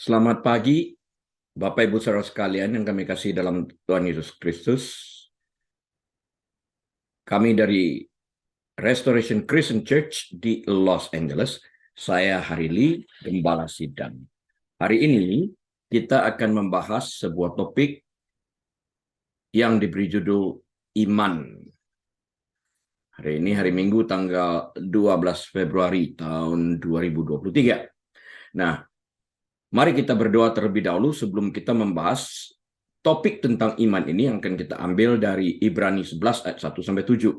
Selamat pagi, Bapak Ibu Saudara sekalian yang kami kasih dalam Tuhan Yesus Kristus. Kami dari Restoration Christian Church di Los Angeles. Saya Harili, Gembala Sidang. Hari ini kita akan membahas sebuah topik yang diberi judul Iman. Hari ini hari Minggu tanggal 12 Februari tahun 2023. Nah, mari kita berdoa terlebih dahulu sebelum kita membahas topik tentang iman ini yang akan kita ambil dari Ibrani 11 ayat 1-7.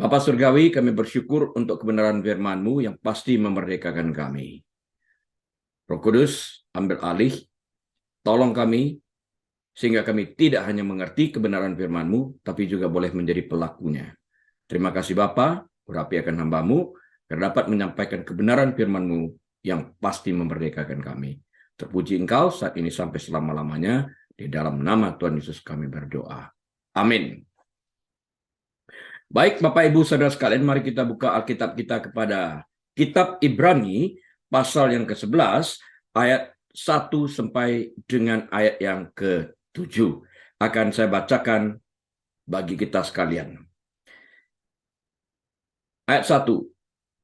Bapa Surgawi, kami bersyukur untuk kebenaran firman-Mu yang pasti memerdekakan kami. Roh Kudus, ambil alih, tolong kami, sehingga kami tidak hanya mengerti kebenaran firman-Mu, tapi juga boleh menjadi pelakunya. Terima kasih Bapa, urapi akan hamba-Mu, agar dapat menyampaikan kebenaran firman-Mu yang pasti memerdekakan kami. Terpuji Engkau saat ini sampai selama-lamanya, di dalam nama Tuhan Yesus kami berdoa. Amin. Baik Bapak Ibu Saudara sekalian, mari kita buka Alkitab kita kepada Kitab Ibrani, pasal yang ke-11, ayat 1 sampai dengan ayat yang ke-7. Akan saya bacakan bagi kita sekalian. Ayat 1.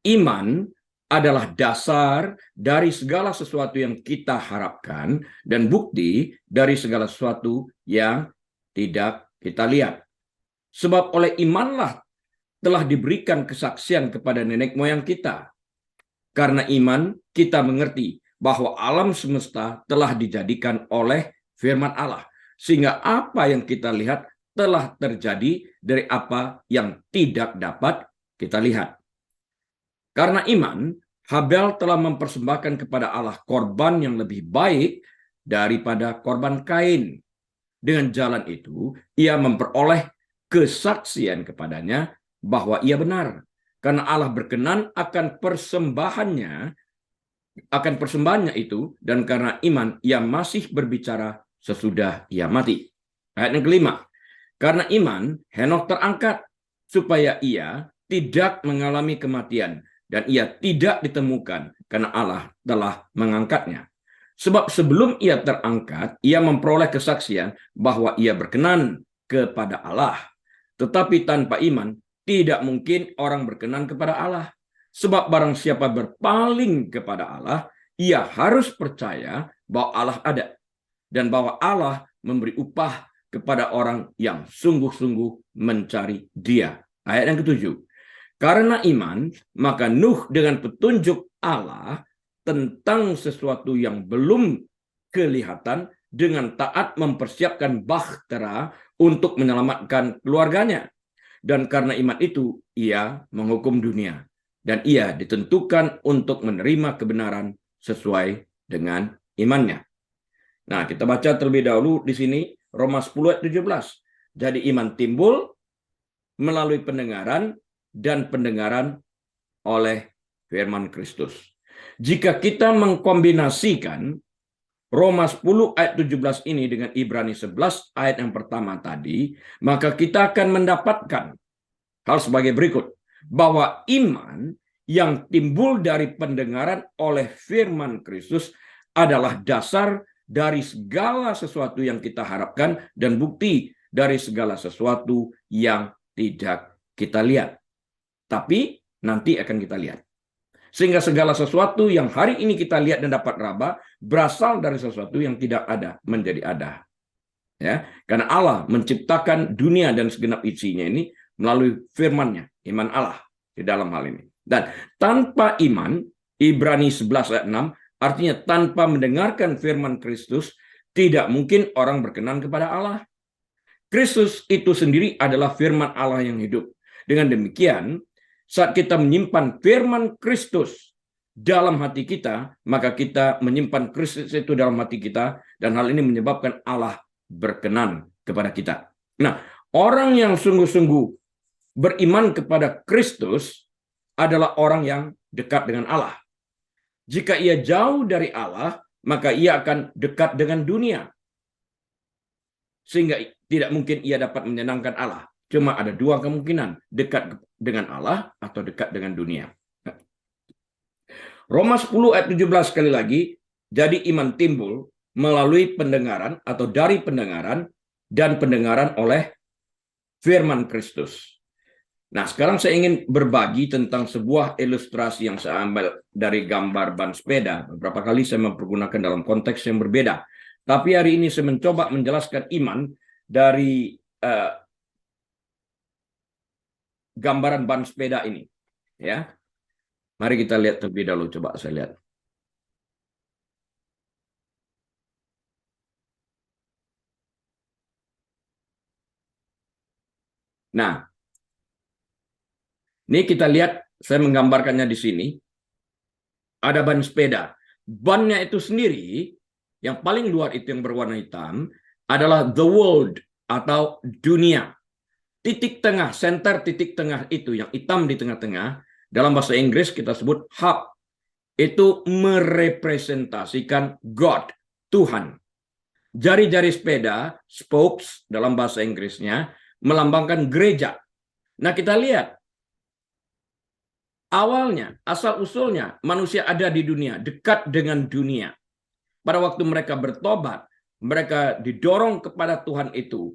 Iman adalah dasar dari segala sesuatu yang kita harapkan dan bukti dari segala sesuatu yang tidak kita lihat. Sebab oleh imanlah telah diberikan kesaksian kepada nenek moyang kita. Karena iman kita mengerti bahwa alam semesta telah dijadikan oleh firman Allah. Sehingga apa yang kita lihat telah terjadi dari apa yang tidak dapat kita lihat. Karena iman, Habel telah mempersembahkan kepada Allah korban yang lebih baik daripada korban Kain. Dengan jalan itu, ia memperoleh kesaksian kepadanya bahwa ia benar. Karena Allah berkenan akan persembahannya itu, dan karena iman, ia masih berbicara sesudah ia mati. Ayat yang kelima, karena iman, Henokh terangkat, supaya ia tidak mengalami kematian, dan ia tidak ditemukan karena Allah telah mengangkatnya. Sebab sebelum ia terangkat, ia memperoleh kesaksian bahwa ia berkenan kepada Allah. Tetapi tanpa iman, tidak mungkin orang berkenan kepada Allah. Sebab barang siapa berpaling kepada Allah, ia harus percaya bahwa Allah ada. Dan bahwa Allah memberi upah kepada orang yang sungguh-sungguh mencari Dia. Ayat yang ke-7. Karena iman, maka Nuh dengan petunjuk Allah tentang sesuatu yang belum kelihatan dengan taat mempersiapkan bahtera untuk menyelamatkan keluarganya. Dan karena iman itu, ia menghukum dunia. Dan ia ditentukan untuk menerima kebenaran sesuai dengan imannya. Nah, kita baca terlebih dahulu di sini, Roma 10 ayat 17. Jadi iman timbul melalui pendengaran, dan pendengaran oleh firman Kristus. Jika kita mengkombinasikan Roma 10 ayat 17 ini dengan Ibrani 11 ayat yang pertama tadi, maka kita akan mendapatkan hal sebagai berikut. Bahwa iman yang timbul dari pendengaran oleh firman Kristus adalah dasar dari segala sesuatu yang kita harapkan dan bukti dari segala sesuatu yang tidak kita lihat. Tapi nanti akan kita lihat. Sehingga segala sesuatu yang hari ini kita lihat dan dapat raba berasal dari sesuatu yang tidak ada menjadi ada. Ya, karena Allah menciptakan dunia dan segenap isinya ini melalui firman-Nya, iman Allah di dalam hal ini. Dan tanpa iman, Ibrani 11 ayat 6, artinya tanpa mendengarkan firman Kristus, tidak mungkin orang berkenan kepada Allah. Kristus itu sendiri adalah firman Allah yang hidup. Dengan demikian, saat kita menyimpan firman Kristus dalam hati kita, maka kita menyimpan Kristus itu dalam hati kita, dan hal ini menyebabkan Allah berkenan kepada kita. Nah, orang yang sungguh-sungguh beriman kepada Kristus adalah orang yang dekat dengan Allah. Jika ia jauh dari Allah, maka ia akan dekat dengan dunia. Sehingga tidak mungkin ia dapat menyenangkan Allah. Cuma ada dua kemungkinan, dekat dengan Allah atau dekat dengan dunia. Roma 10 ayat 17 sekali lagi, jadi iman timbul melalui pendengaran atau dari pendengaran dan pendengaran oleh firman Kristus. Nah, sekarang saya ingin berbagi tentang sebuah ilustrasi yang saya ambil dari gambar ban sepeda. Beberapa kali saya mempergunakan dalam konteks yang berbeda. Tapi hari ini saya mencoba menjelaskan iman dari gambaran ban sepeda ini. Ya, mari kita lihat terlebih dahulu. Coba saya lihat. Nah, ini kita lihat, saya menggambarkannya di sini. Ada ban sepeda. Bannya itu sendiri, yang paling luar itu yang berwarna hitam, adalah the world atau dunia. Titik tengah, center titik tengah itu, yang hitam di tengah-tengah, dalam bahasa Inggris kita sebut hub. Itu merepresentasikan God, Tuhan. Jari-jari sepeda, spokes dalam bahasa Inggrisnya, melambangkan gereja. Nah, kita lihat awalnya, asal-usulnya, manusia ada di dunia, dekat dengan dunia. Pada waktu mereka bertobat, mereka didorong kepada Tuhan itu,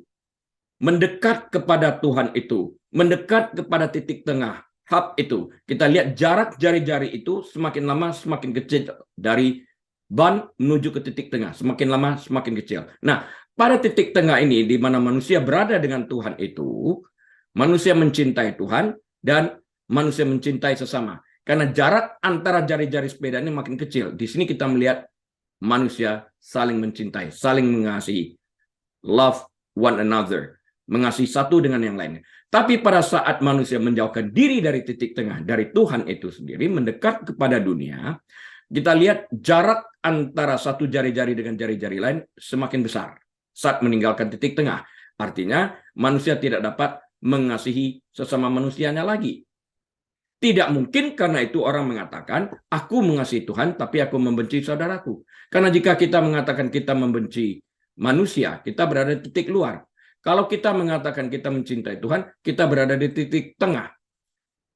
mendekat kepada Tuhan itu, mendekat kepada titik tengah, hub itu. Kita lihat jarak jari-jari itu semakin lama semakin kecil dari ban menuju ke titik tengah, semakin lama semakin kecil. Nah, pada titik tengah ini, di mana manusia berada dengan Tuhan itu, manusia mencintai Tuhan dan manusia mencintai sesama. Karena jarak antara jari-jari sepeda ini makin kecil. Di sini kita melihat manusia saling mencintai, saling mengasihi. Love one another. Mengasihi satu dengan yang lainnya. Tapi pada saat manusia menjauhkan diri dari titik tengah, dari Tuhan itu sendiri, mendekat kepada dunia, kita lihat jarak antara satu jari-jari dengan jari-jari lain semakin besar saat meninggalkan titik tengah. Artinya manusia tidak dapat mengasihi sesama manusianya lagi. Tidak mungkin karena itu orang mengatakan, aku mengasihi Tuhan, tapi aku membenci saudaraku. Karena jika kita mengatakan kita membenci manusia, kita berada di titik luar. Kalau kita mengatakan kita mencintai Tuhan, kita berada di titik tengah.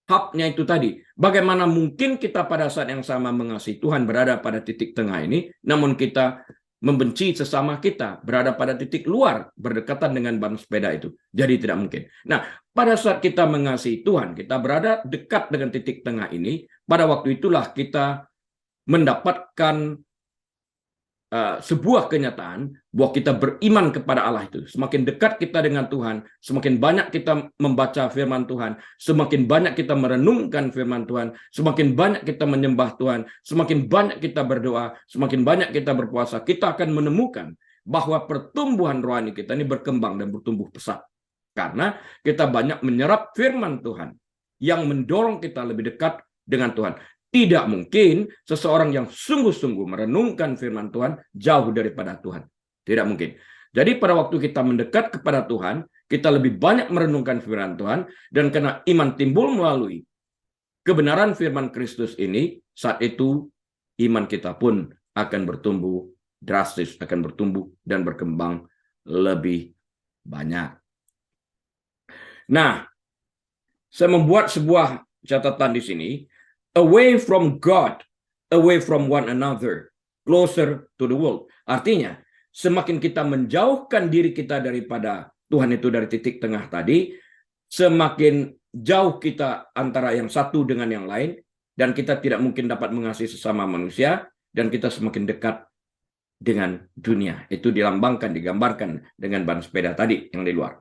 Hubnya itu tadi. Bagaimana mungkin kita pada saat yang sama mengasihi Tuhan berada pada titik tengah ini, namun kita membenci sesama kita, berada pada titik luar, berdekatan dengan ban sepeda itu. Jadi tidak mungkin. Nah, pada saat kita mengasihi Tuhan, kita berada dekat dengan titik tengah ini, pada waktu itulah kita mendapatkan sebuah kenyataan bahwa kita beriman kepada Allah itu. Semakin dekat kita dengan Tuhan, semakin banyak kita membaca firman Tuhan, semakin banyak kita merenungkan firman Tuhan, semakin banyak kita menyembah Tuhan, semakin banyak kita berdoa, semakin banyak kita berpuasa, kita akan menemukan bahwa pertumbuhan rohani kita ini berkembang dan bertumbuh pesat. Karena kita banyak menyerap firman Tuhan yang mendorong kita lebih dekat dengan Tuhan. Tidak mungkin seseorang yang sungguh-sungguh merenungkan firman Tuhan jauh daripada Tuhan. Tidak mungkin. Jadi pada waktu kita mendekat kepada Tuhan, kita lebih banyak merenungkan firman Tuhan, dan karena iman timbul melalui kebenaran firman Kristus ini, saat itu iman kita pun akan bertumbuh drastis, akan bertumbuh dan berkembang lebih banyak. Nah, saya membuat sebuah catatan di sini. Away from God, away from one another, closer to the world. Artinya, semakin kita menjauhkan diri kita daripada Tuhan itu dari titik tengah tadi, semakin jauh kita antara yang satu dengan yang lain, dan kita tidak mungkin dapat mengasihi sesama manusia, dan kita semakin dekat dengan dunia. Itu dilambangkan, digambarkan dengan ban sepeda tadi yang di luar.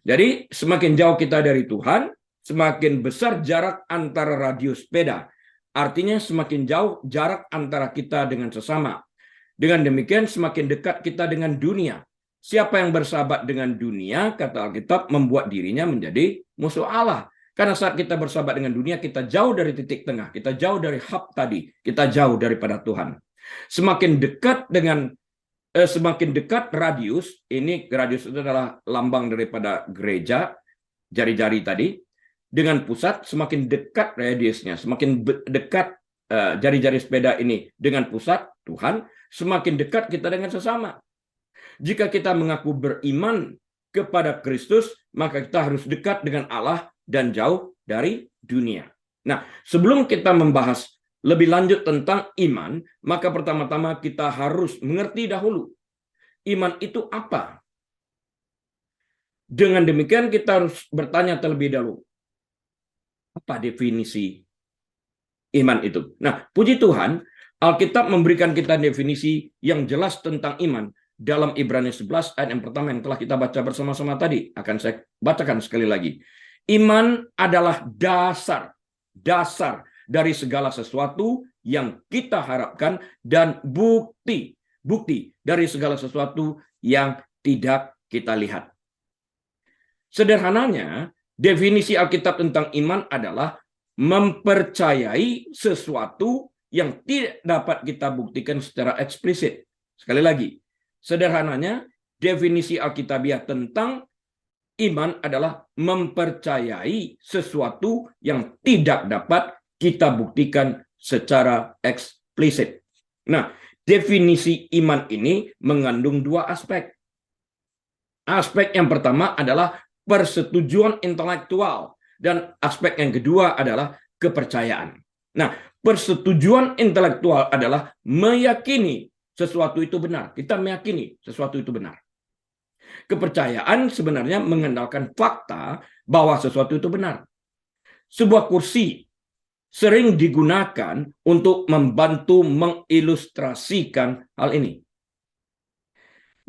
Jadi, semakin jauh kita dari Tuhan, semakin besar jarak antara radius sepeda. Artinya semakin jauh jarak antara kita dengan sesama. Dengan demikian semakin dekat kita dengan dunia. Siapa yang bersahabat dengan dunia, kata Alkitab, membuat dirinya menjadi musuh Allah. Karena saat kita bersahabat dengan dunia, kita jauh dari titik tengah. Kita jauh dari hub tadi. Kita jauh daripada Tuhan. Semakin dekat radius, ini radius itu adalah lambang daripada gereja, jari-jari tadi. Dengan pusat, semakin dekat radiusnya, semakin dekat jari-jari sepeda ini dengan pusat Tuhan, semakin dekat kita dengan sesama. Jika kita mengaku beriman kepada Kristus, maka kita harus dekat dengan Allah dan jauh dari dunia. Nah, sebelum kita membahas lebih lanjut tentang iman, maka pertama-tama kita harus mengerti dahulu iman itu apa. Dengan demikian kita harus bertanya terlebih dahulu, apa definisi iman itu? Nah, puji Tuhan, Alkitab memberikan kita definisi yang jelas tentang iman dalam Ibrani 11 ayat yang pertama yang telah kita baca bersama-sama tadi. Akan saya bacakan sekali lagi. Iman adalah dasar dari segala sesuatu yang kita harapkan dan bukti dari segala sesuatu yang tidak kita lihat. Sederhananya, definisi Alkitab tentang iman adalah mempercayai sesuatu yang tidak dapat kita buktikan secara eksplisit. Sekali lagi, sederhananya, definisi Alkitabiah tentang iman adalah mempercayai sesuatu yang tidak dapat kita buktikan secara eksplisit. Nah, definisi iman ini mengandung dua aspek. Aspek yang pertama adalah persetujuan intelektual, dan aspek yang kedua adalah kepercayaan. Nah, persetujuan intelektual adalah meyakini sesuatu itu benar. Kita meyakini sesuatu itu benar. Kepercayaan sebenarnya mengandalkan fakta bahwa sesuatu itu benar. Sebuah kursi sering digunakan untuk membantu mengilustrasikan hal ini.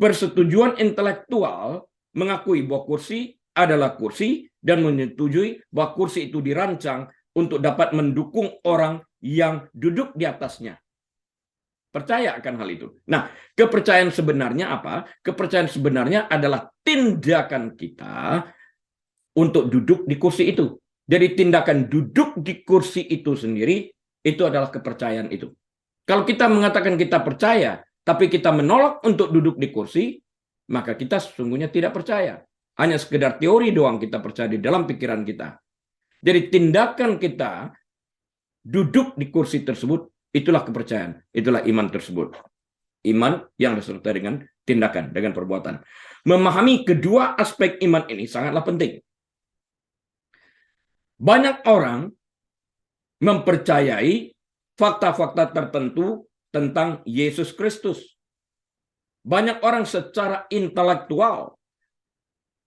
Persetujuan intelektual mengakui bahwa kursi adalah kursi dan menyetujui bahwa kursi itu dirancang untuk dapat mendukung orang yang duduk di atasnya. Percaya akan hal itu. Nah, kepercayaan sebenarnya apa? Kepercayaan sebenarnya adalah tindakan kita untuk duduk di kursi itu. Jadi tindakan duduk di kursi itu sendiri, itu adalah kepercayaan itu. Kalau kita mengatakan kita percaya, tapi kita menolak untuk duduk di kursi, maka kita sesungguhnya tidak percaya. Hanya sekedar teori doang kita percaya di dalam pikiran kita. Jadi tindakan kita duduk di kursi tersebut, itulah kepercayaan, itulah iman tersebut. Iman yang disertai dengan tindakan, dengan perbuatan. Memahami kedua aspek iman ini sangatlah penting. Banyak orang mempercayai fakta-fakta tertentu tentang Yesus Kristus. Banyak orang secara intelektual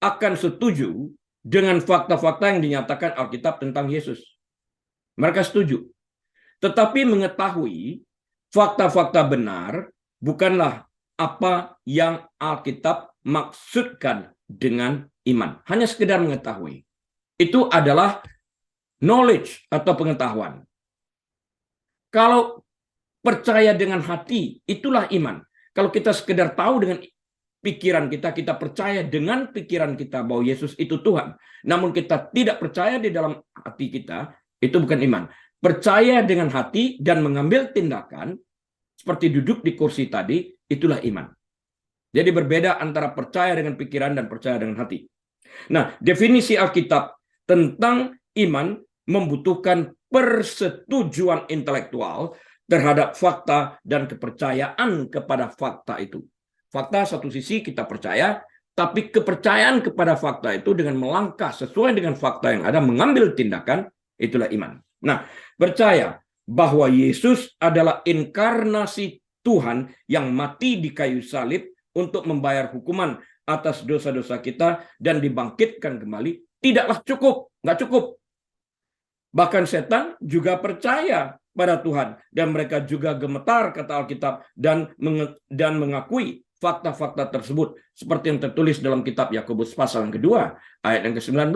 akan setuju dengan fakta-fakta yang dinyatakan Alkitab tentang Yesus. Mereka setuju. Tetapi mengetahui fakta-fakta benar bukanlah apa yang Alkitab maksudkan dengan iman. Hanya sekedar mengetahui. Itu adalah knowledge atau pengetahuan. Kalau percaya dengan hati, itulah iman. Kalau kita sekedar tahu dengan pikiran kita, kita percaya dengan pikiran kita bahwa Yesus itu Tuhan. Namun kita tidak percaya di dalam hati kita, itu bukan iman. Percaya dengan hati dan mengambil tindakan, seperti duduk di kursi tadi, itulah iman. Jadi berbeda antara percaya dengan pikiran dan percaya dengan hati. Nah, definisi Alkitab tentang iman membutuhkan persetujuan intelektual terhadap fakta dan kepercayaan kepada fakta itu. Fakta satu sisi kita percaya, tapi kepercayaan kepada fakta itu dengan melangkah sesuai dengan fakta yang ada, mengambil tindakan, itulah iman. Nah, percaya bahwa Yesus adalah inkarnasi Tuhan yang mati di kayu salib untuk membayar hukuman atas dosa-dosa kita dan dibangkitkan kembali, tidaklah cukup, nggak cukup. Bahkan setan juga percaya pada Tuhan dan mereka juga gemetar, kata Alkitab, dan mengakui fakta-fakta tersebut seperti yang tertulis dalam kitab Yakobus pasal yang kedua ayat yang ke-19.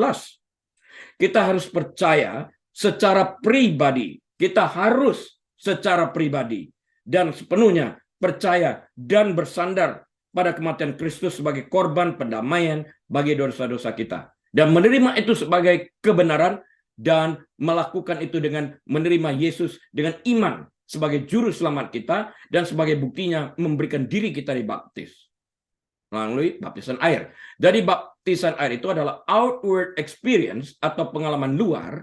Kita harus percaya secara pribadi. Kita harus secara pribadi dan sepenuhnya percaya dan bersandar pada kematian Kristus sebagai korban pendamaian bagi dosa-dosa kita. Dan menerima itu sebagai kebenaran dan melakukan itu dengan menerima Yesus dengan iman sebagai juru selamat kita dan sebagai buktinya memberikan diri kita dibaptis melalui baptisan air. Jadi baptisan air itu adalah outward experience atau pengalaman luar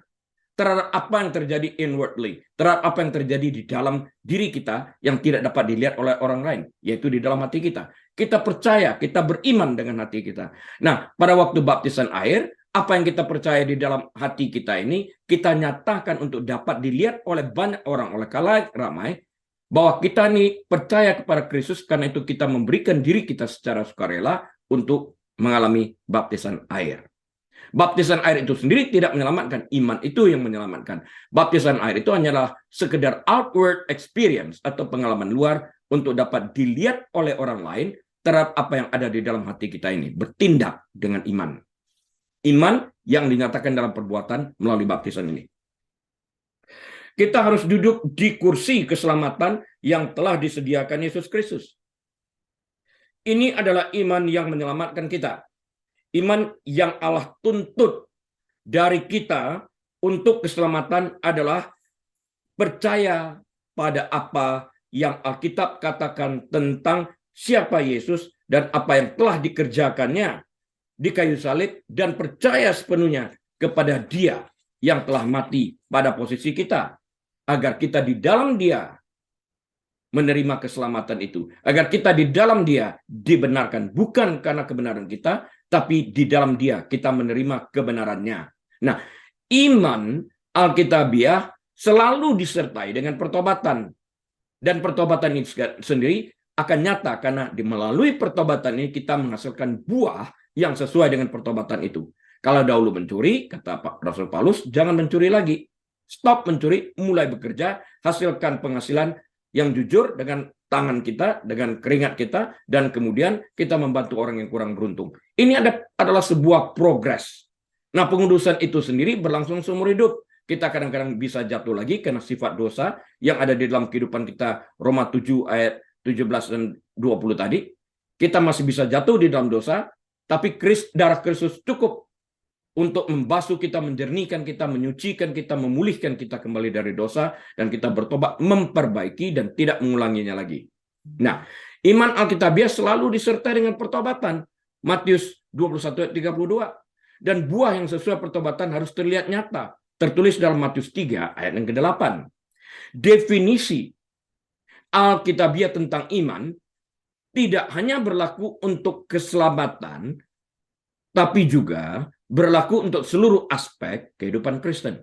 terhadap apa yang terjadi inwardly, terhadap apa yang terjadi di dalam diri kita yang tidak dapat dilihat oleh orang lain, yaitu di dalam hati kita. Kita percaya, kita beriman dengan hati kita. Nah, pada waktu baptisan air, apa yang kita percaya di dalam hati kita ini, kita nyatakan untuk dapat dilihat oleh banyak orang, oleh khalayak ramai, bahwa kita ini percaya kepada Kristus, karena itu kita memberikan diri kita secara sukarela untuk mengalami baptisan air. Baptisan air itu sendiri tidak menyelamatkan, iman itu yang menyelamatkan. Baptisan air itu hanyalah sekedar outward experience atau pengalaman luar untuk dapat dilihat oleh orang lain terhadap apa yang ada di dalam hati kita ini, bertindak dengan iman. Iman yang dinyatakan dalam perbuatan melalui baptisan ini. Kita harus duduk di kursi keselamatan yang telah disediakan Yesus Kristus. Ini adalah iman yang menyelamatkan kita. Iman yang Allah tuntut dari kita untuk keselamatan adalah percaya pada apa yang Alkitab katakan tentang siapa Yesus dan apa yang telah dikerjakannya di kayu salib, dan percaya sepenuhnya kepada Dia yang telah mati pada posisi kita, agar kita di dalam Dia menerima keselamatan itu, agar kita di dalam Dia dibenarkan, bukan karena kebenaran kita, tapi di dalam Dia kita menerima kebenarannya. Nah, iman Alkitabiah selalu disertai dengan pertobatan, dan pertobatan ini sendiri akan nyata karena melalui pertobatan ini kita menghasilkan buah yang sesuai dengan pertobatan itu. Kalau dahulu mencuri, kata Pak Rasul Paulus, jangan mencuri lagi. Stop mencuri, mulai bekerja, hasilkan penghasilan yang jujur dengan tangan kita, dengan keringat kita, dan kemudian kita membantu orang yang kurang beruntung. Ini adalah sebuah progres. Nah, pengudusan itu sendiri berlangsung seumur hidup. Kita kadang-kadang bisa jatuh lagi karena sifat dosa yang ada di dalam kehidupan kita, Roma 7 ayat 17 dan 20 tadi. Kita masih bisa jatuh di dalam dosa, tapi darah Kristus cukup untuk membasuh kita, menjernihkan kita, menyucikan kita, memulihkan kita kembali dari dosa, dan kita bertobat, memperbaiki, dan tidak mengulanginya lagi. Nah, iman Alkitabiah selalu disertai dengan pertobatan. Matius 21 ayat 32. Dan buah yang sesuai pertobatan harus terlihat nyata. Tertulis dalam Matius 3 ayat yang ke-8. Definisi Alkitabiah tentang iman tidak hanya berlaku untuk keselamatan, tapi juga berlaku untuk seluruh aspek kehidupan Kristen.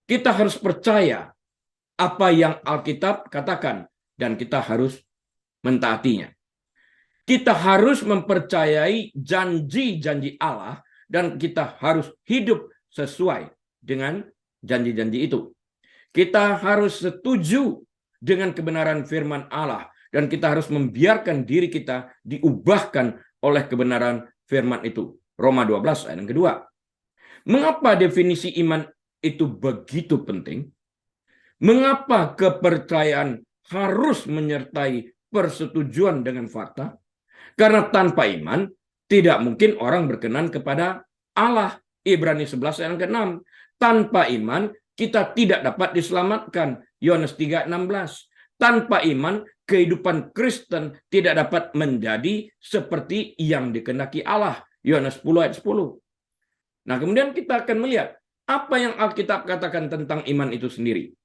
Kita harus percaya apa yang Alkitab katakan, dan kita harus mentaatinya. Kita harus mempercayai janji-janji Allah, dan kita harus hidup sesuai dengan janji-janji itu. Kita harus setuju dengan kebenaran firman Allah, dan kita harus membiarkan diri kita diubahkan oleh kebenaran firman itu. Roma 12 ayat yang kedua. Mengapa definisi iman itu begitu penting? Mengapa kepercayaan harus menyertai persetujuan dengan fakta? Karena tanpa iman tidak mungkin orang berkenan kepada Allah. Ibrani 11 ayat yang ke-6. Tanpa iman kita tidak dapat diselamatkan. Yohanes 3:16. Tanpa iman kehidupan Kristen tidak dapat menjadi seperti yang dikehendaki Allah. Yohanes 10 ayat 10. Nah, kemudian kita akan melihat apa yang Alkitab katakan tentang iman itu sendiri.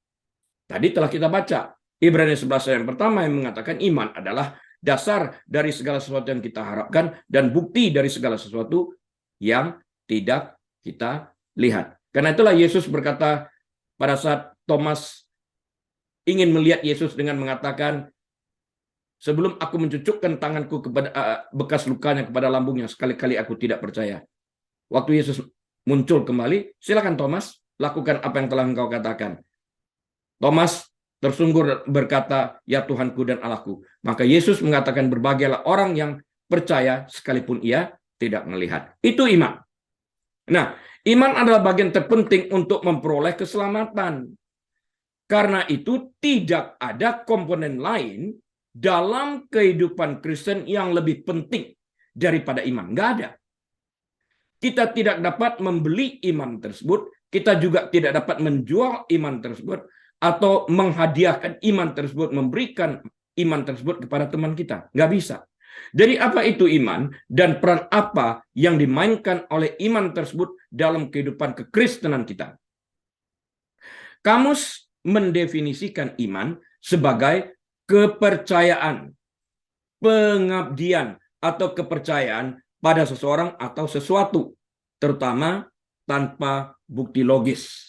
Tadi telah kita baca Ibrani 11 ayat yang pertama yang mengatakan iman adalah dasar dari segala sesuatu yang kita harapkan dan bukti dari segala sesuatu yang tidak kita lihat. Karena itulah Yesus berkata pada saat Thomas ingin melihat Yesus dengan mengatakan, sebelum aku mencucukkan tanganku kepada bekas lukanya kepada lambungnya, sekali-kali aku tidak percaya. Waktu Yesus muncul kembali, silakan Thomas, lakukan apa yang telah engkau katakan. Thomas tersungkur berkata, ya Tuhanku dan Allahku. Maka Yesus mengatakan, berbahagialah orang yang percaya sekalipun ia tidak melihat. Itu iman. Nah, iman adalah bagian terpenting untuk memperoleh keselamatan. Karena itu tidak ada komponen lain dalam kehidupan Kristen yang lebih penting daripada iman. Nggak ada. Kita tidak dapat membeli iman tersebut, kita juga tidak dapat menjual iman tersebut, atau menghadiahkan iman tersebut, memberikan iman tersebut kepada teman kita. Nggak bisa. Jadi apa itu iman, dan peran apa yang dimainkan oleh iman tersebut dalam kehidupan kekristenan kita? Kamus mendefinisikan iman sebagai kepercayaan, pengabdian, atau kepercayaan pada seseorang atau sesuatu. terutama tanpa bukti logis.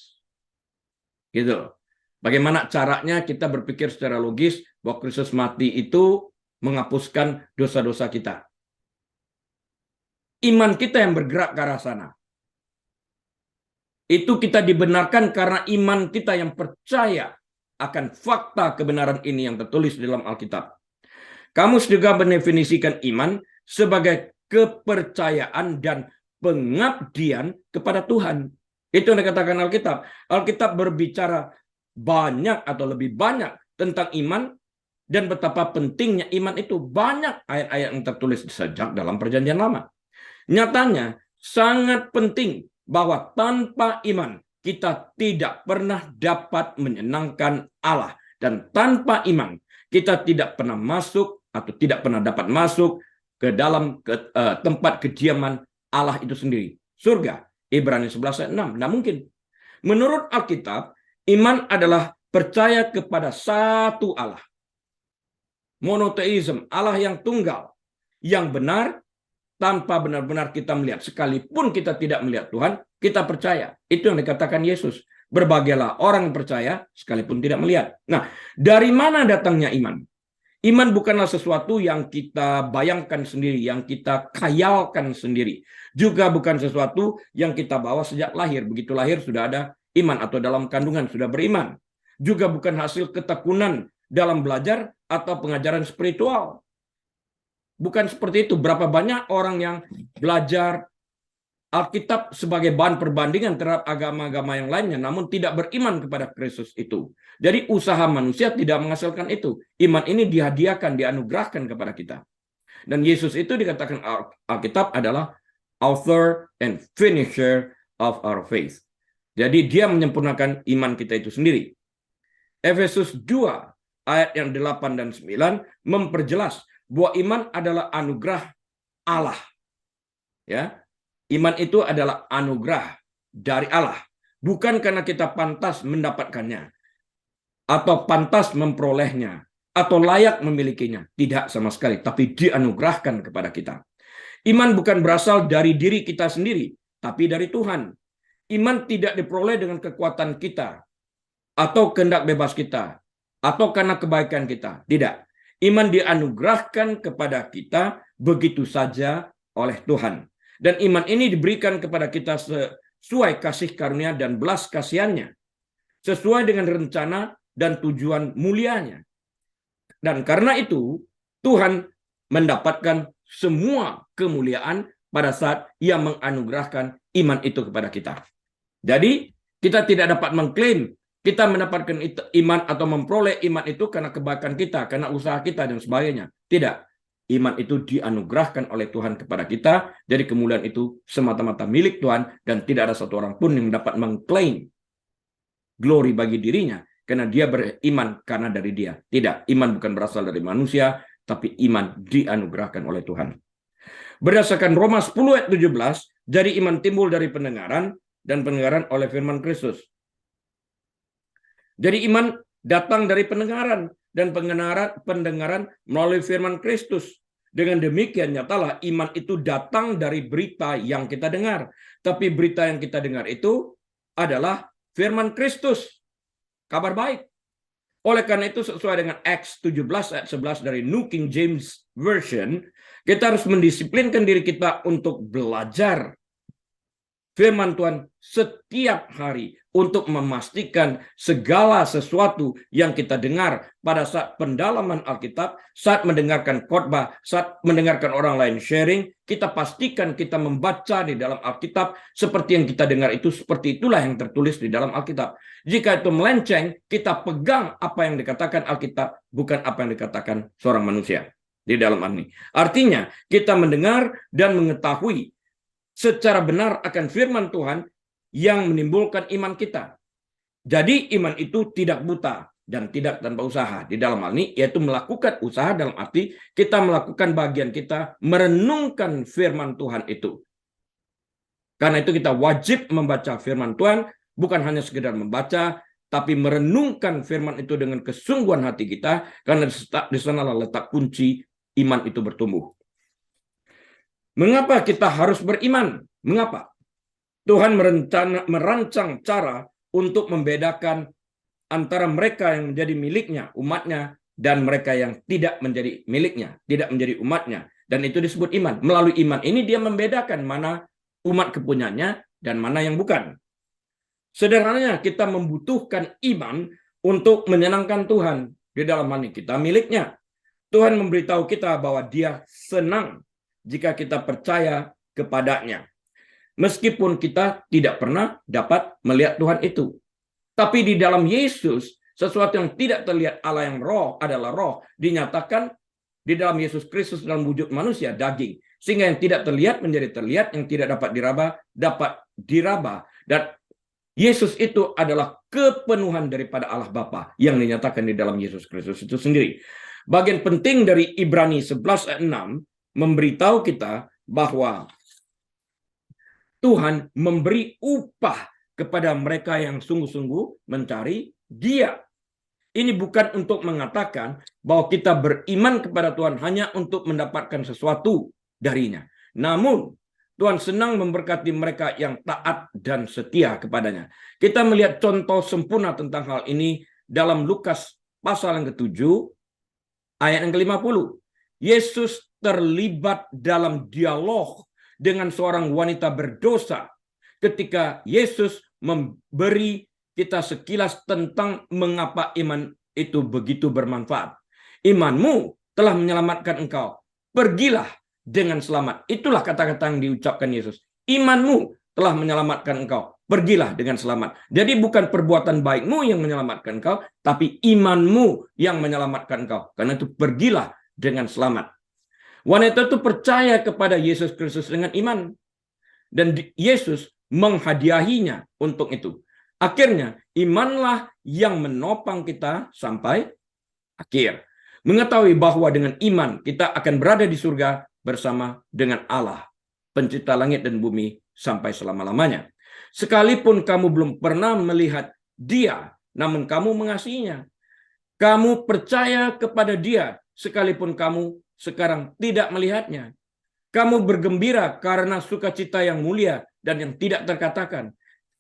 Gitu. Bagaimana caranya kita berpikir secara logis bahwa Kristus mati itu menghapuskan dosa-dosa kita. Iman kita yang bergerak ke arah sana. Itu kita dibenarkan karena iman kita yang percaya akan fakta kebenaran ini yang tertulis di dalam Alkitab. Kamus juga mendefinisikan iman sebagai kepercayaan dan pengabdian kepada Tuhan. Itu yang dikatakan Alkitab. Alkitab berbicara banyak atau lebih banyak tentang iman dan betapa pentingnya iman itu. Banyak ayat-ayat yang tertulis sejak dalam Perjanjian Lama. Nyatanya sangat penting bahwa tanpa iman kita tidak pernah dapat menyenangkan Allah. Dan tanpa iman kita tidak pernah masuk atau tidak pernah dapat masuk ke dalam tempat kediaman Allah itu sendiri. Surga. Ibrani 11 ayat 6. Nah mungkin. Menurut Alkitab, iman adalah percaya kepada satu Allah. Monoteisme, Allah yang tunggal. Yang benar, tanpa benar-benar kita melihat. Sekalipun kita tidak melihat Tuhan, kita percaya. Itu yang dikatakan Yesus. Berbahagialah orang yang percaya, sekalipun tidak melihat. Nah, dari mana datangnya iman? Iman bukanlah sesuatu yang kita bayangkan sendiri, yang kita khayalkan sendiri. Juga bukan sesuatu yang kita bawa sejak lahir. Begitu lahir sudah ada iman atau dalam kandungan sudah beriman. Juga bukan hasil ketekunan dalam belajar atau pengajaran spiritual. Bukan seperti itu. Berapa banyak orang yang belajar Alkitab sebagai bahan perbandingan terhadap agama-agama yang lainnya, namun tidak beriman kepada Kristus itu. Jadi usaha manusia tidak menghasilkan itu. Iman ini dihadiahkan, dianugerahkan kepada kita. Dan Yesus itu dikatakan Alkitab adalah author and finisher of our faith. Jadi dia menyempurnakan iman kita itu sendiri. Efesus 2 ayat yang 8 dan 9 memperjelas bahwa iman adalah anugerah Allah. Ya. Iman itu adalah anugerah dari Allah. Bukan karena kita pantas mendapatkannya. Atau pantas memperolehnya. Atau layak memilikinya. Tidak sama sekali. Tapi dianugerahkan kepada kita. Iman bukan berasal dari diri kita sendiri. Tapi dari Tuhan. Iman tidak diperoleh dengan kekuatan kita. Atau kehendak bebas kita. Atau karena kebaikan kita. Tidak. Iman dianugerahkan kepada kita begitu saja oleh Tuhan. Dan iman ini diberikan kepada kita sesuai kasih karunia dan belas kasihannya. Sesuai dengan rencana dan tujuan mulianya. Dan karena itu, Tuhan mendapatkan semua kemuliaan pada saat Ia menganugerahkan iman itu kepada kita. Jadi, kita tidak dapat mengklaim kita mendapatkan iman atau memperoleh iman itu karena kebaikan kita, karena usaha kita, dan sebagainya. Tidak. Iman itu dianugerahkan oleh Tuhan kepada kita. Jadi kemuliaan itu semata-mata milik Tuhan. Dan tidak ada satu orang pun yang dapat mengklaim glory bagi dirinya. Karena dia beriman karena dari dia. Tidak, iman bukan berasal dari manusia. Tapi iman dianugerahkan oleh Tuhan. Berdasarkan Roma 10 ayat 17. Jadi iman timbul dari pendengaran. Dan pendengaran oleh firman Kristus. Jadi iman datang dari pendengaran. Dan pendengaran melalui firman Kristus. Dengan demikian nyatalah iman itu datang dari berita yang kita dengar. Tapi berita yang kita dengar itu adalah firman Kristus. Kabar baik. Oleh karena itu sesuai dengan Acts 17 ayat 11 dari New King James Version, kita harus mendisiplinkan diri kita untuk belajar firman Tuhan setiap hari untuk memastikan segala sesuatu yang kita dengar pada saat pendalaman Alkitab, saat mendengarkan khotbah, saat mendengarkan orang lain sharing, kita pastikan kita membaca di dalam Alkitab seperti yang kita dengar itu, seperti itulah yang tertulis di dalam Alkitab. Jika itu melenceng, kita pegang apa yang dikatakan Alkitab, bukan apa yang dikatakan seorang manusia di dalam ini. Artinya, kita mendengar dan mengetahui secara benar akan firman Tuhan yang menimbulkan iman kita. Jadi iman itu tidak buta dan tidak tanpa usaha. Di dalam hal ini yaitu melakukan usaha dalam arti kita melakukan bagian kita merenungkan firman Tuhan itu. Karena itu kita wajib membaca firman Tuhan, bukan hanya sekedar membaca, tapi merenungkan firman itu dengan kesungguhan hati kita, karena di sanalah letak kunci iman itu bertumbuh. Mengapa kita harus beriman? Mengapa? Tuhan merancang cara untuk membedakan antara mereka yang menjadi miliknya, umatnya, dan mereka yang tidak menjadi miliknya, tidak menjadi umatnya. Dan itu disebut iman. Melalui iman ini dia membedakan mana umat kepunyaannya dan mana yang bukan. Sederhananya kita membutuhkan iman untuk menyenangkan Tuhan. Di dalam hal ini kita miliknya. Tuhan memberitahu kita bahwa dia senang jika kita percaya kepadanya. Meskipun kita tidak pernah dapat melihat Tuhan itu. Tapi di dalam Yesus, sesuatu yang tidak terlihat Allah yang roh adalah roh, dinyatakan di dalam Yesus Kristus dalam wujud manusia, daging. Sehingga yang tidak terlihat menjadi terlihat, yang tidak dapat diraba, dapat diraba. Dan Yesus itu adalah kepenuhan daripada Allah Bapa yang dinyatakan di dalam Yesus Kristus itu sendiri. Bagian penting dari Ibrani 11 ayat 6 memberitahu kita bahwa Tuhan memberi upah kepada mereka yang sungguh-sungguh mencari Dia. Ini bukan untuk mengatakan bahwa kita beriman kepada Tuhan hanya untuk mendapatkan sesuatu darinya. Namun, Tuhan senang memberkati mereka yang taat dan setia kepadanya. Kita melihat contoh sempurna tentang hal ini dalam Lukas pasal yang ke-7, ayat yang ke-50. Yesus terlibat dalam dialog dengan seorang wanita berdosa ketika Yesus memberi kita sekilas tentang mengapa iman itu begitu bermanfaat. Imanmu telah menyelamatkan engkau. Pergilah dengan selamat. Itulah kata-kata yang diucapkan Yesus. Imanmu telah menyelamatkan engkau. Pergilah dengan selamat. Jadi bukan perbuatan baikmu yang menyelamatkan engkau, tapi imanmu yang menyelamatkan engkau. Karena itu pergilah dengan selamat. Wanita itu percaya kepada Yesus Kristus dengan iman. Dan Yesus menghadiahinya untuk itu. Akhirnya, imanlah yang menopang kita sampai akhir. Mengetahui bahwa dengan iman kita akan berada di surga bersama dengan Allah, pencipta langit dan bumi sampai selama-lamanya. Sekalipun kamu belum pernah melihat Dia, namun kamu mengasihinya. Kamu percaya kepada Dia, sekalipun kamu sekarang tidak melihatnya. Kamu bergembira karena sukacita yang mulia dan yang tidak terkatakan.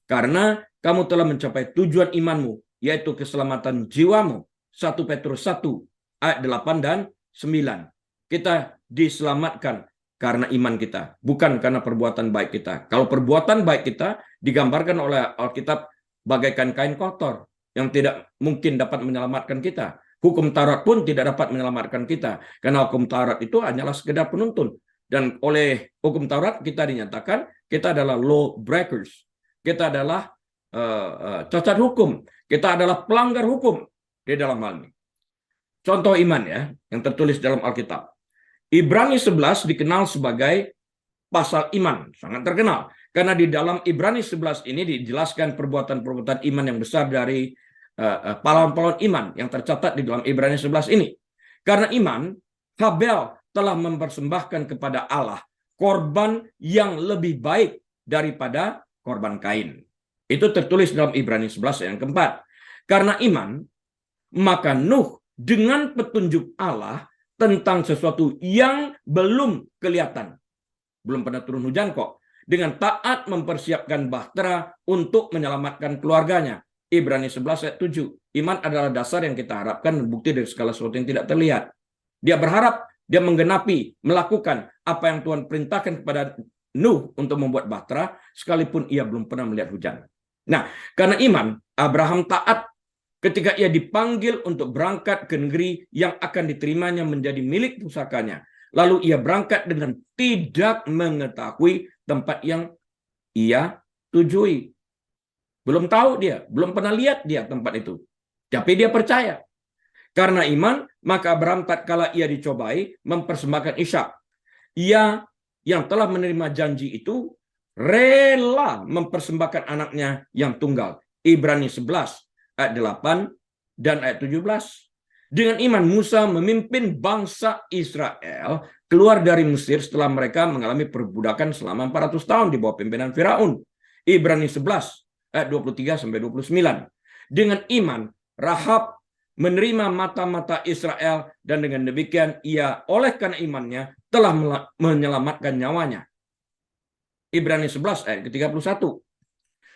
Karena kamu telah mencapai tujuan imanmu, yaitu keselamatan jiwamu. 1 Petrus 1 ayat 8 dan 9. Kita diselamatkan karena iman kita, bukan karena perbuatan baik kita. Kalau perbuatan baik kita digambarkan oleh Alkitab bagaikan kain kotor yang tidak mungkin dapat menyelamatkan kita. Hukum Taurat pun tidak dapat menyelamatkan kita, karena hukum Taurat itu hanyalah sekedar penuntun. Dan oleh hukum Taurat kita dinyatakan kita adalah law breakers. Kita adalah cacat hukum. Kita adalah pelanggar hukum di dalam hal ini. Contoh iman ya, yang tertulis dalam Alkitab. Ibrani 11 dikenal sebagai pasal iman, sangat terkenal. Karena di dalam Ibrani 11 ini dijelaskan perbuatan-perbuatan iman yang besar dari pahlawan-pahlawan iman yang tercatat di dalam Ibrani 11 ini. Karena iman, Habel telah mempersembahkan kepada Allah korban yang lebih baik daripada korban Kain. Itu tertulis dalam Ibrani 11 yang keempat. Karena iman, maka Nuh dengan petunjuk Allah tentang sesuatu yang belum kelihatan. Belum pernah turun hujan kok. Dengan taat mempersiapkan bahtera untuk menyelamatkan keluarganya. Ibrani 11 ayat 7. Iman adalah dasar yang kita harapkan bukti dari segala sesuatu yang tidak terlihat. Dia berharap, dia menggenapi, melakukan apa yang Tuhan perintahkan kepada Nuh untuk membuat bahtera, sekalipun ia belum pernah melihat hujan. Nah, karena iman, Abraham taat ketika ia dipanggil untuk berangkat ke negeri yang akan diterimanya menjadi milik pusakanya. Lalu ia berangkat dengan tidak mengetahui tempat yang ia tujui. Belum tahu dia, belum pernah lihat dia tempat itu. Tapi dia percaya. Karena iman, maka Abraham tatkala ia dicobai mempersembahkan Ishak. Ia yang telah menerima janji itu rela mempersembahkan anaknya yang tunggal. Ibrani 11 ayat 8 dan ayat 17. Dengan iman Musa memimpin bangsa Israel keluar dari Mesir setelah mereka mengalami perbudakan selama 400 tahun di bawah pimpinan Firaun. Ibrani 11 ayat 23 sampai 29. Dengan iman Rahab menerima mata-mata Israel dan dengan demikian ia oleh karena imannya telah menyelamatkan nyawanya. Ibrani 11 ayat ke-31.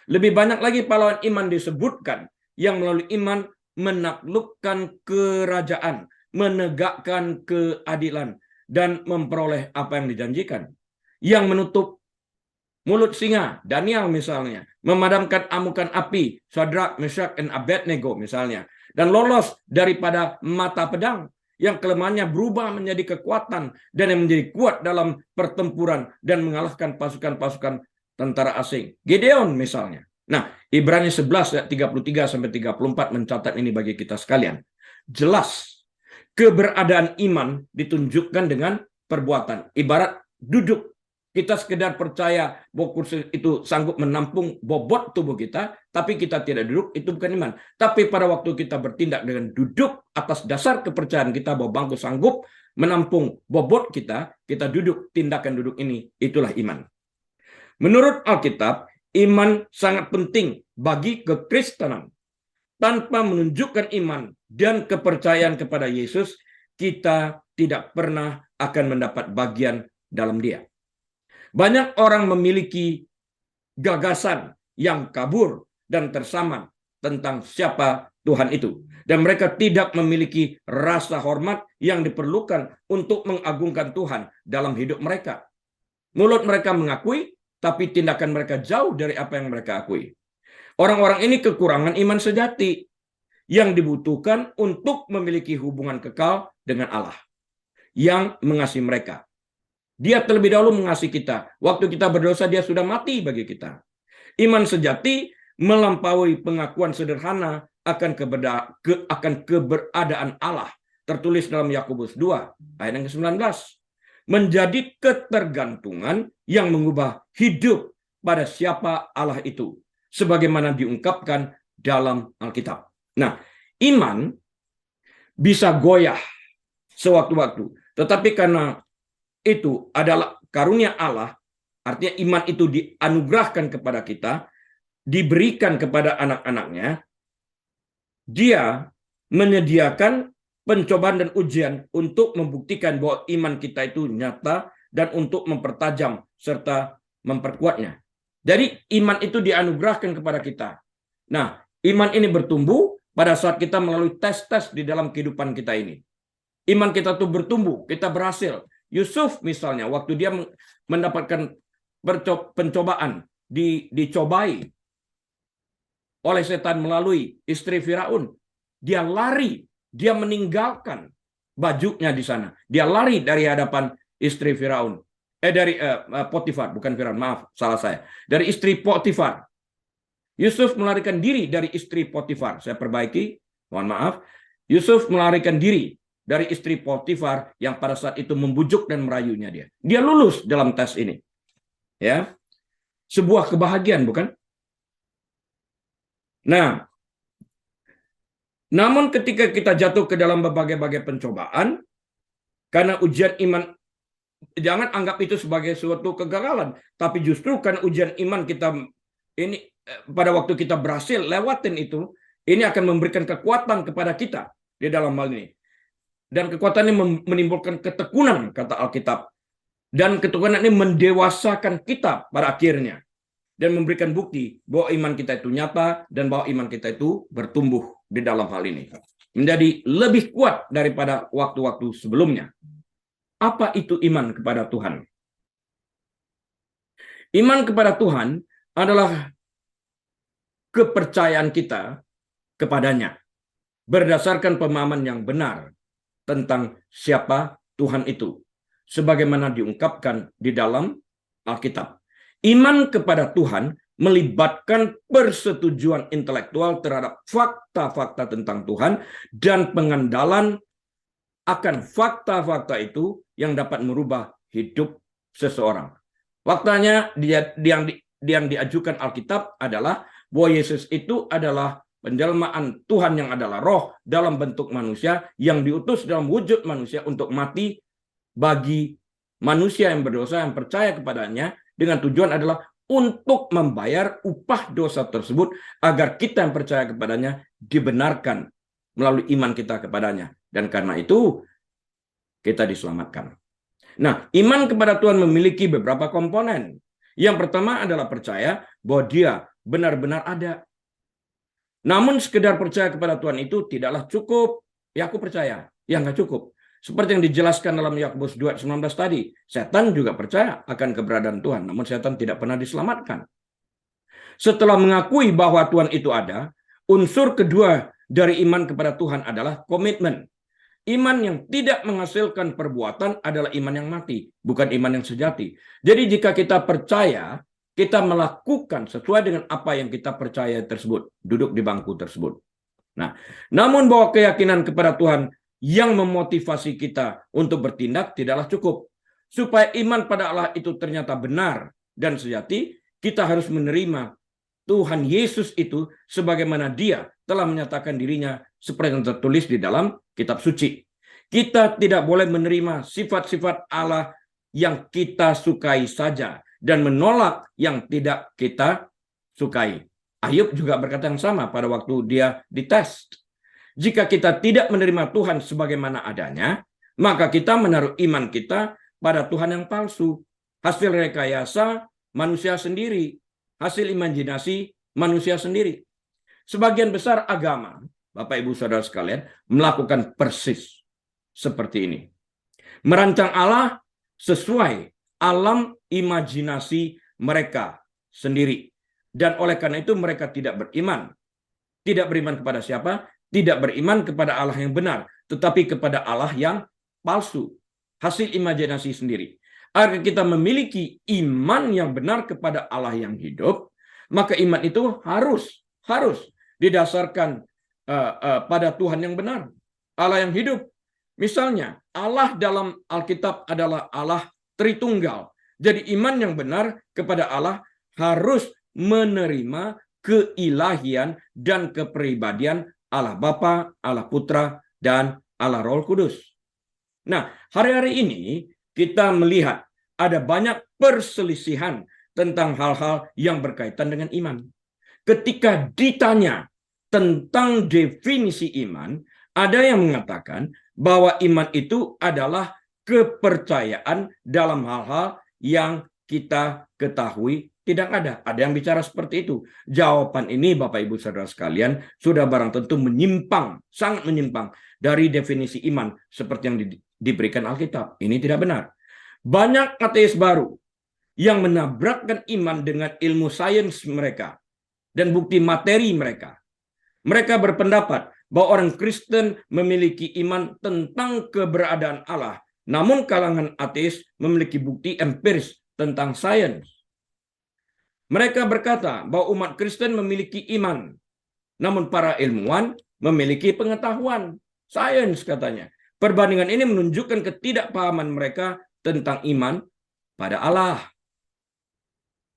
Lebih banyak lagi pahlawan iman disebutkan yang melalui iman menaklukkan kerajaan, menegakkan keadilan, dan memperoleh apa yang dijanjikan. Yang menutup mulut singa, Daniel misalnya, memadamkan amukan api, Sadrak, Meshach, dan Abednego misalnya, dan lolos daripada mata pedang, yang kelemahannya berubah menjadi kekuatan dan yang menjadi kuat dalam pertempuran dan mengalahkan pasukan-pasukan tentara asing. Gideon misalnya. Nah, Ibrani 11 ayat 33 sampai 34 mencatat ini bagi kita sekalian. Jelas keberadaan iman ditunjukkan dengan perbuatan. Ibarat duduk, kita sekedar percaya bahwa kursi itu sanggup menampung bobot tubuh kita, tapi kita tidak duduk, itu bukan iman. Tapi pada waktu kita bertindak dengan duduk atas dasar kepercayaan kita bahwa bangku sanggup menampung bobot kita, kita duduk, tindakan duduk ini, itulah iman. Menurut Alkitab, iman sangat penting bagi kekristenan. Tanpa menunjukkan iman dan kepercayaan kepada Yesus, kita tidak pernah akan mendapat bagian dalam Dia. Banyak orang memiliki gagasan yang kabur dan tersaman tentang siapa Tuhan itu. Dan mereka tidak memiliki rasa hormat yang diperlukan untuk mengagungkan Tuhan dalam hidup mereka. Mulut mereka mengakui, tapi tindakan mereka jauh dari apa yang mereka akui. Orang-orang ini kekurangan iman sejati yang dibutuhkan untuk memiliki hubungan kekal dengan Allah yang mengasihi mereka. Dia terlebih dahulu mengasihi kita. Waktu kita berdosa, dia sudah mati bagi kita. Iman sejati melampaui pengakuan sederhana akan keberadaan Allah. Tertulis dalam Yakobus 2 ayat yang ke-19. Menjadi ketergantungan yang mengubah hidup pada siapa Allah itu. Sebagaimana diungkapkan dalam Alkitab. Nah, iman bisa goyah sewaktu-waktu. Tetapi karena itu adalah karunia Allah, artinya iman itu dianugerahkan kepada kita, diberikan kepada anak-anaknya, dia menyediakan pencobaan dan ujian untuk membuktikan bahwa iman kita itu nyata dan untuk mempertajam serta memperkuatnya. Jadi iman itu dianugerahkan kepada kita. Nah, iman ini bertumbuh pada saat kita melalui tes-tes di dalam kehidupan kita ini. Iman kita tuh bertumbuh, kita berhasil. Yusuf misalnya, waktu dia mendapatkan pencobaan, dicobai oleh setan melalui istri Firaun, dia lari, dia meninggalkan bajunya di sana. Dia lari dari hadapan istri Firaun. Dari Potifar, bukan Firaun, maaf, salah saya. Dari istri Potifar. Yusuf melarikan diri dari istri Potifar. Saya perbaiki, mohon maaf. Yusuf melarikan diri dari istri Potifar yang pada saat itu membujuk dan merayunya dia. Dia lulus dalam tes ini. Ya. Sebuah kebahagiaan, bukan? Nah, namun ketika kita jatuh ke dalam berbagai-bagai pencobaan, karena ujian iman, jangan anggap itu sebagai suatu kegagalan, tapi justru karena ujian iman kita ini pada waktu kita berhasil lewatin itu, ini akan memberikan kekuatan kepada kita di dalam hal ini. Dan kekuatan ini menimbulkan ketekunan, kata Alkitab. Dan ketekunan ini mendewasakan kita pada akhirnya. Dan memberikan bukti bahwa iman kita itu nyata dan bahwa iman kita itu bertumbuh di dalam hal ini. Menjadi lebih kuat daripada waktu-waktu sebelumnya. Apa itu iman kepada Tuhan? Iman kepada Tuhan adalah kepercayaan kita kepadanya. Berdasarkan pemahaman yang benar tentang siapa Tuhan itu, sebagaimana diungkapkan di dalam Alkitab. Iman kepada Tuhan melibatkan persetujuan intelektual terhadap fakta-fakta tentang Tuhan dan pengandalan akan fakta-fakta itu yang dapat merubah hidup seseorang. Faktanya yang diajukan Alkitab adalah bahwa Yesus itu adalah penjelmaan Tuhan yang adalah roh dalam bentuk manusia yang diutus dalam wujud manusia untuk mati bagi manusia yang berdosa yang percaya kepadanya, dengan tujuan adalah untuk membayar upah dosa tersebut agar kita yang percaya kepadanya dibenarkan melalui iman kita kepadanya. Dan karena itu kita diselamatkan. Nah, iman kepada Tuhan memiliki beberapa komponen. Yang pertama adalah percaya bahwa dia benar-benar ada. Namun sekedar percaya kepada Tuhan itu tidaklah cukup. Ya aku percaya, ya nggak cukup. Seperti yang dijelaskan dalam Yakobus 2:19 tadi, setan juga percaya akan keberadaan Tuhan, namun setan tidak pernah diselamatkan. Setelah mengakui bahwa Tuhan itu ada, unsur kedua dari iman kepada Tuhan adalah komitmen. Iman yang tidak menghasilkan perbuatan adalah iman yang mati, bukan iman yang sejati. Jadi jika kita percaya, kita melakukan sesuai dengan apa yang kita percaya tersebut, duduk di bangku tersebut. Nah, namun bahwa keyakinan kepada Tuhan yang memotivasi kita untuk bertindak tidaklah cukup. Supaya iman pada Allah itu ternyata benar dan sejati, kita harus menerima Tuhan Yesus itu sebagaimana Dia telah menyatakan dirinya seperti yang tertulis di dalam kitab suci. Kita tidak boleh menerima sifat-sifat Allah yang kita sukai saja dan menolak yang tidak kita sukai. Ayub juga berkata yang sama pada waktu dia dites. Jika kita tidak menerima Tuhan sebagaimana adanya, maka kita menaruh iman kita pada Tuhan yang palsu. Hasil rekayasa manusia sendiri. Hasil imajinasi manusia sendiri. Sebagian besar agama, Bapak Ibu Saudara sekalian, melakukan persis seperti ini. Merancang Allah sesuai alam imajinasi mereka sendiri. Dan oleh karena itu mereka tidak beriman. Tidak beriman kepada siapa? Tidak beriman kepada Allah yang benar, tetapi kepada Allah yang palsu. Hasil imajinasi sendiri. Agar kita memiliki iman yang benar kepada Allah yang hidup, maka iman itu harus didasarkan pada Tuhan yang benar, Allah yang hidup. Misalnya, Allah dalam Alkitab adalah Allah Tritunggal. Jadi iman yang benar kepada Allah harus menerima keilahian dan kepribadian Allah Bapa, Allah Putra, dan Allah Roh Kudus. Nah, hari-hari ini kita melihat ada banyak perselisihan tentang hal-hal yang berkaitan dengan iman. Ketika ditanya tentang definisi iman, ada yang mengatakan bahwa iman itu adalah kepercayaan dalam hal-hal yang kita ketahui tidak ada. Ada yang bicara seperti itu. Jawaban ini, Bapak Ibu Saudara sekalian, sudah barang tentu menyimpang, sangat menyimpang dari definisi iman seperti yang diberikan Alkitab. Ini tidak benar. Banyak ateis baru yang menabrakkan iman dengan ilmu sains mereka dan bukti materi mereka. Mereka berpendapat bahwa orang Kristen memiliki iman tentang keberadaan Allah, namun kalangan ateis memiliki bukti empiris tentang sains. Mereka berkata bahwa umat Kristen memiliki iman, namun para ilmuwan memiliki pengetahuan, sains katanya. Perbandingan ini menunjukkan ketidakpahaman mereka tentang iman pada Allah.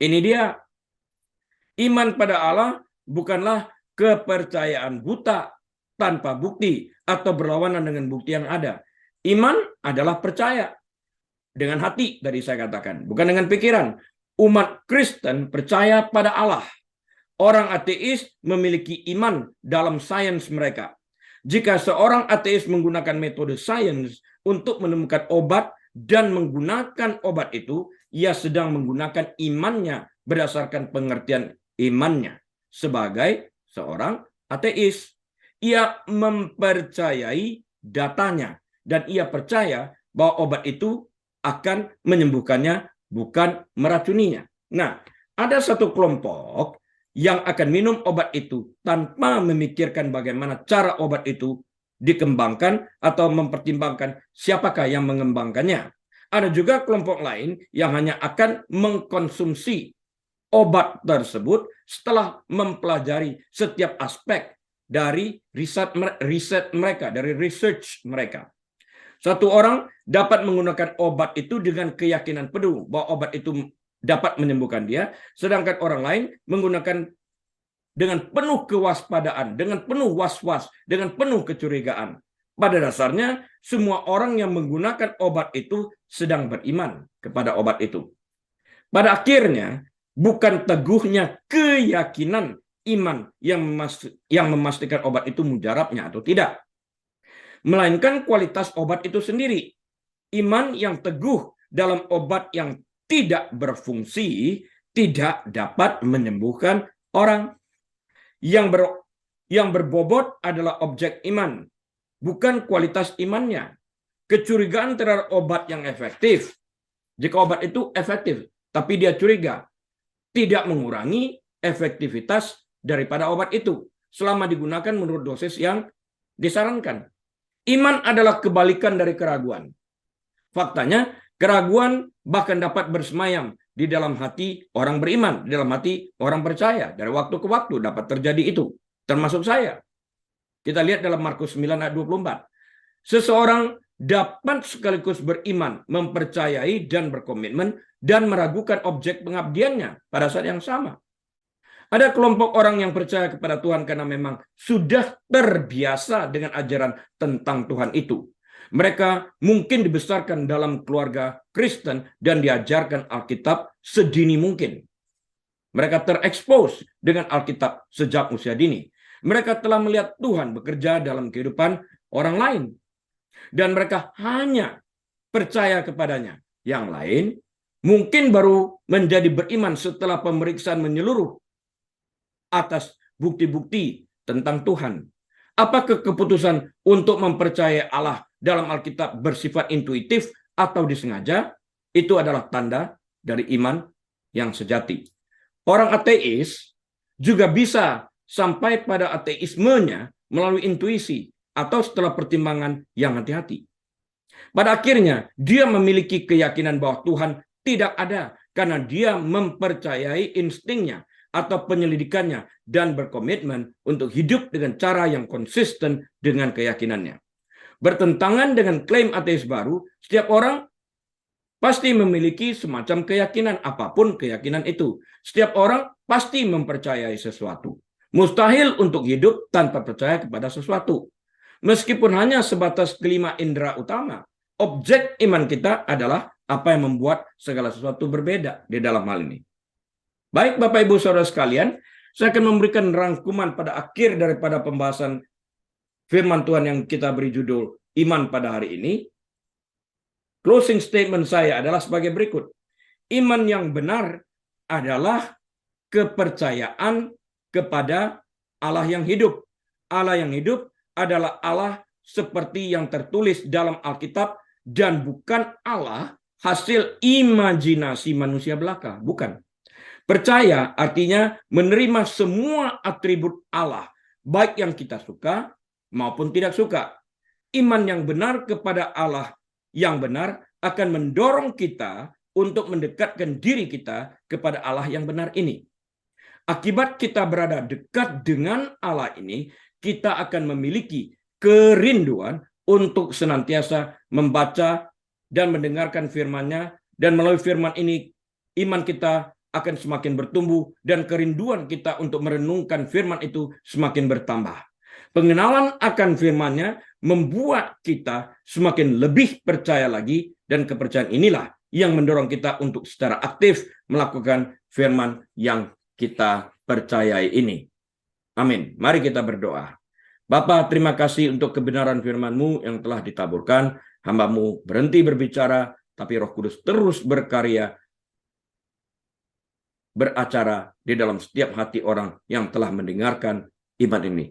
Ini dia. Iman pada Allah bukanlah kepercayaan buta tanpa bukti atau berlawanan dengan bukti yang ada. Iman adalah percaya dengan hati, tadi saya katakan, bukan dengan pikiran. Umat Kristen percaya pada Allah. Orang ateis memiliki iman dalam sains mereka. Jika seorang ateis menggunakan metode sains untuk menemukan obat dan menggunakan obat itu, ia sedang menggunakan imannya berdasarkan pengertian imannya sebagai seorang ateis. Ia mempercayai datanya dan ia percaya bahwa obat itu akan menyembuhkannya, bukan meracuninya. Nah, ada satu kelompok yang akan minum obat itu tanpa memikirkan bagaimana cara obat itu dikembangkan atau mempertimbangkan siapakah yang mengembangkannya. Ada juga kelompok lain yang hanya akan mengkonsumsi obat tersebut setelah mempelajari setiap aspek dari riset mereka, dari research mereka. Satu orang dapat menggunakan obat itu dengan keyakinan penuh bahwa obat itu dapat menyembuhkan dia, sedangkan orang lain menggunakan dengan penuh kewaspadaan, dengan penuh was-was, dengan penuh kecurigaan. Pada dasarnya, semua orang yang menggunakan obat itu sedang beriman kepada obat itu. Pada akhirnya, bukan teguhnya keyakinan iman yang memastikan obat itu mujarabnya atau tidak, melainkan kualitas obat itu sendiri. Iman yang teguh dalam obat yang tidak berfungsi, tidak dapat menyembuhkan orang. Yang berbobot adalah objek iman, bukan kualitas imannya. Kecurigaan terhadap obat yang efektif. Jika obat itu efektif, tapi dia curiga, tidak mengurangi efektivitas daripada obat itu selama digunakan menurut dosis yang disarankan. Iman adalah kebalikan dari keraguan. Faktanya, keraguan bahkan dapat bersemayam di dalam hati orang beriman, di dalam hati orang percaya. Dari waktu ke waktu dapat terjadi itu, termasuk saya. Kita lihat dalam Markus 9 ayat 24. Seseorang dapat sekaligus beriman, mempercayai dan berkomitmen dan meragukan objek pengabdiannya pada saat yang sama. Ada kelompok orang yang percaya kepada Tuhan karena memang sudah terbiasa dengan ajaran tentang Tuhan itu. Mereka mungkin dibesarkan dalam keluarga Kristen dan diajarkan Alkitab sedini mungkin. Mereka terekspos dengan Alkitab sejak usia dini. Mereka telah melihat Tuhan bekerja dalam kehidupan orang lain. Dan mereka hanya percaya kepadanya. Yang lain mungkin baru menjadi beriman setelah pemeriksaan menyeluruh atas bukti-bukti tentang Tuhan. Apakah keputusan untuk mempercayai Allah dalam Alkitab bersifat intuitif atau disengaja? Itu adalah tanda dari iman yang sejati. Orang ateis juga bisa sampai pada ateismenya melalui intuisi atau setelah pertimbangan yang hati-hati. Pada akhirnya, dia memiliki keyakinan bahwa Tuhan tidak ada karena dia mempercayai instingnya atau penyelidikannya dan berkomitmen untuk hidup dengan cara yang konsisten dengan keyakinannya. Bertentangan dengan klaim ateis baru, setiap orang pasti memiliki semacam keyakinan, apapun keyakinan itu. Setiap orang pasti mempercayai sesuatu. Mustahil untuk hidup tanpa percaya kepada sesuatu. Meskipun hanya sebatas kelima indera utama, objek iman kita adalah apa yang membuat segala sesuatu berbeda di dalam hal ini. Baik Bapak Ibu Saudara sekalian, saya akan memberikan rangkuman pada akhir daripada pembahasan firman Tuhan yang kita beri judul Iman pada hari ini. Closing statement saya adalah sebagai berikut. Iman yang benar adalah kepercayaan kepada Allah yang hidup. Allah yang hidup adalah Allah seperti yang tertulis dalam Alkitab dan bukan Allah hasil imajinasi manusia belaka. Bukan. Percaya artinya menerima semua atribut Allah, baik yang kita suka maupun tidak suka. Iman yang benar kepada Allah yang benar akan mendorong kita untuk mendekatkan diri kita kepada Allah yang benar ini. Akibat kita berada dekat dengan Allah ini, kita akan memiliki kerinduan untuk senantiasa membaca dan mendengarkan firman-Nya, dan melalui firman ini iman kita akan semakin bertumbuh dan kerinduan kita untuk merenungkan firman itu semakin bertambah. Pengenalan akan firman-Nya membuat kita semakin lebih percaya lagi, dan kepercayaan inilah yang mendorong kita untuk secara aktif melakukan firman yang kita percayai ini. Amin. Mari kita berdoa. Bapa, terima kasih untuk kebenaran firman-Mu yang telah ditaburkan. Hamba-Mu berhenti berbicara, tapi Roh Kudus terus berkarya, beracara di dalam setiap hati orang yang telah mendengarkan iman ini.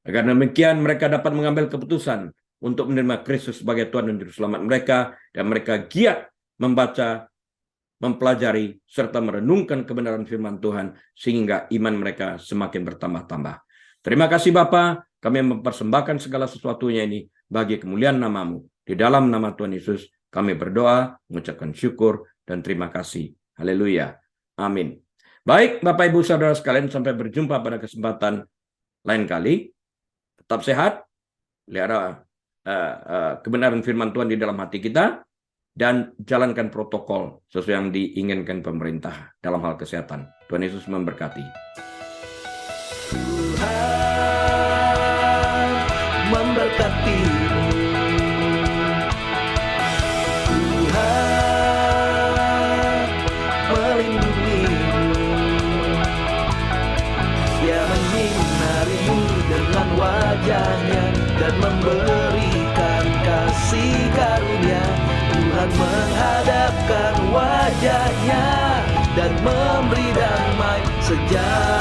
Agar demikian mereka dapat mengambil keputusan untuk menerima Kristus sebagai Tuhan dan Juru Selamat mereka, dan mereka giat membaca, mempelajari, serta merenungkan kebenaran firman Tuhan, sehingga iman mereka semakin bertambah-tambah. Terima kasih Bapa, kami mempersembahkan segala sesuatunya ini bagi kemuliaan nama-Mu. Di dalam nama Tuhan Yesus kami berdoa, mengucapkan syukur dan terima kasih. Haleluya. Amin. Baik Bapak Ibu Saudara sekalian, sampai berjumpa pada kesempatan lain kali. Tetap sehat, pelihara kebenaran firman Tuhan di dalam hati kita, dan jalankan protokol sesuai yang diinginkan pemerintah dalam hal kesehatan. Tuhan Yesus memberkati. Tuhan memberkatimu. Tuhan melindungimu. Dia menyinarimu dengan wajah-Nya dan memberikan kasih karunia. Tuhan menghadapkan wajah-Nya memberi damai sejahtera.